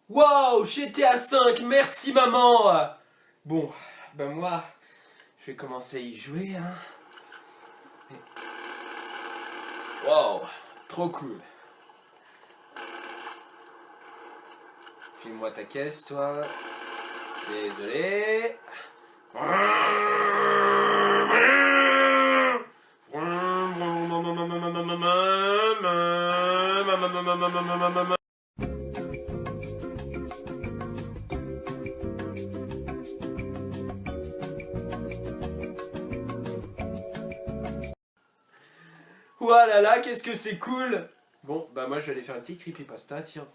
Wow, GTA 5, merci maman. Bon, ben moi, je vais commencer à y jouer, hein. Wow, trop cool. File-moi ta caisse, toi. Désolé. Voilà là, qu'est-ce que c'est cool. Bon, bah moi je vais aller faire un petit creepypasta, tiens.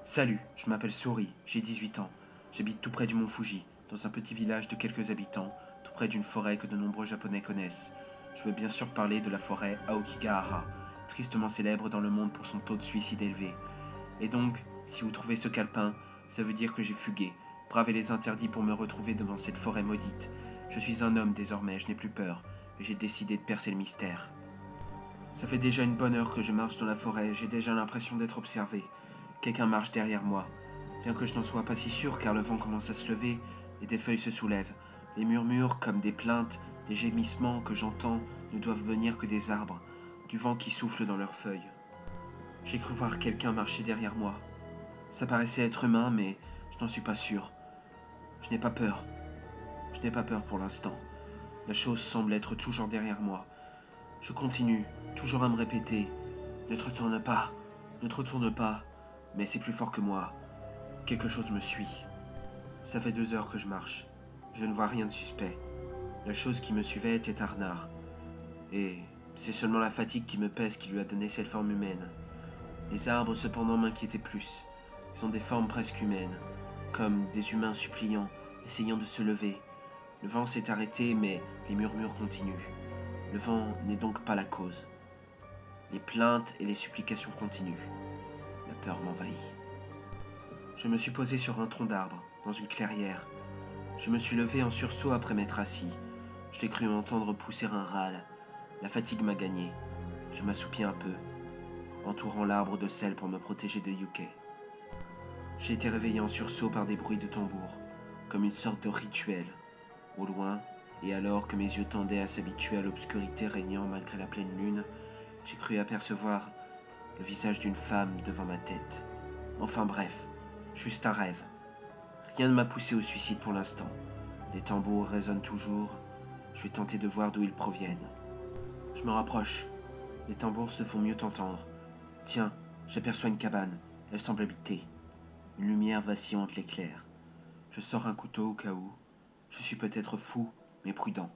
Salut, je m'appelle Sori, j'ai 18 ans. J'habite tout près du mont Fuji, dans un petit village de quelques habitants, tout près d'une forêt que de nombreux Japonais connaissent. Je veux bien sûr parler de la forêt Aokigahara, tristement célèbre dans le monde pour son taux de suicide élevé. Et donc, si vous trouvez ce calepin, ça veut dire que j'ai fugué, bravé les interdits pour me retrouver devant cette forêt maudite. Je suis un homme désormais, je n'ai plus peur, et j'ai décidé de percer le mystère. Ça fait déjà une bonne heure que je marche dans la forêt, j'ai déjà l'impression d'être observé. Quelqu'un marche derrière moi. Bien que je n'en sois pas si sûr car le vent commence à se lever et des feuilles se soulèvent. Les murmures comme des plaintes, des gémissements que j'entends ne doivent venir que des arbres, du vent qui souffle dans leurs feuilles. J'ai cru voir quelqu'un marcher derrière moi. Ça paraissait être humain mais je n'en suis pas sûr. Je n'ai pas peur. Je n'ai pas peur pour l'instant. La chose semble être toujours derrière moi. Je continue, toujours à me répéter. Ne te retourne pas, ne te retourne pas. Mais c'est plus fort que moi. Quelque chose me suit. Ça fait 2 heures que je marche. Je ne vois rien de suspect. La chose qui me suivait était un renard. Et c'est seulement la fatigue qui me pèse qui lui a donné cette forme humaine. Les arbres cependant m'inquiétaient plus. Ils ont des formes presque humaines, comme des humains suppliants, essayant de se lever. Le vent s'est arrêté, mais les murmures continuent. Le vent n'est donc pas la cause. Les plaintes et les supplications continuent. La peur m'envahit. Je me suis posé sur un tronc d'arbre, dans une clairière. Je me suis levé en sursaut après m'être assis. J'ai cru entendre pousser un râle. La fatigue m'a gagné. Je m'assoupis un peu, entourant l'arbre de sel pour me protéger de Yuke. J'ai été réveillé en sursaut par des bruits de tambour, comme une sorte de rituel. Au loin, et alors que mes yeux tendaient à s'habituer à l'obscurité régnant malgré la pleine lune, j'ai cru apercevoir le visage d'une femme devant ma tête. Enfin bref, juste un rêve. Rien ne m'a poussé au suicide pour l'instant. Les tambours résonnent toujours. Je vais tenter de voir d'où ils proviennent. Je me rapproche. Les tambours se font mieux entendre. Tiens, j'aperçois une cabane. Elle semble habitée. Une lumière vacillante l'éclaire. Je sors un couteau au cas où. Je suis peut-être fou, mais prudent.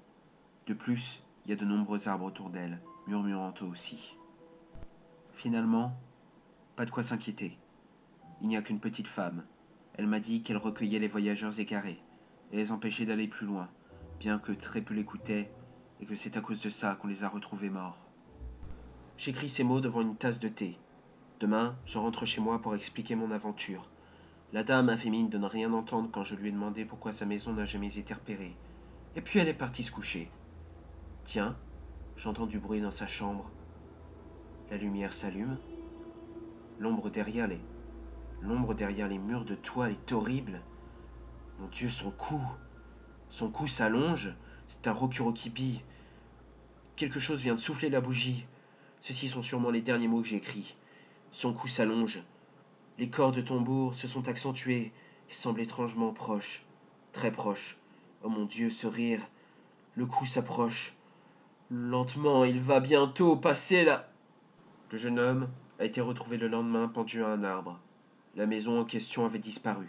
De plus, il y a de nombreux arbres autour d'elle, murmurant eux aussi. Finalement, pas de quoi s'inquiéter. Il n'y a qu'une petite femme. Elle m'a dit qu'elle recueillait les voyageurs égarés et les empêchait d'aller plus loin, bien que très peu l'écoutaient et que c'est à cause de ça qu'on les a retrouvés morts. J'écris ces mots devant une tasse de thé. Demain, je rentre chez moi pour expliquer mon aventure. La dame a fait mine de ne rien entendre quand je lui ai demandé pourquoi sa maison n'a jamais été repérée. Et puis elle est partie se coucher. Tiens, j'entends du bruit dans sa chambre. La lumière s'allume. L'ombre derrière les... L'ombre derrière les murs de toile est horrible. Mon Dieu, son cou. Son cou s'allonge. C'est un rokurokibi. Quelque chose vient de souffler la bougie. Ceux-ci sont sûrement les derniers mots que j'ai écrits. Son cou s'allonge. Les corps de tambour se sont accentués et semblent étrangement proches. Très proches. Oh mon Dieu, ce rire. Le cou s'approche. Lentement, il va bientôt passer là. Le jeune homme a été retrouvé le lendemain pendu à un arbre. La maison en question avait disparu.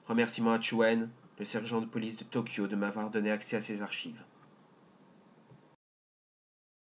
Remerciements à Chuen, le sergent de police de Tokyo, de m'avoir donné accès à ses archives.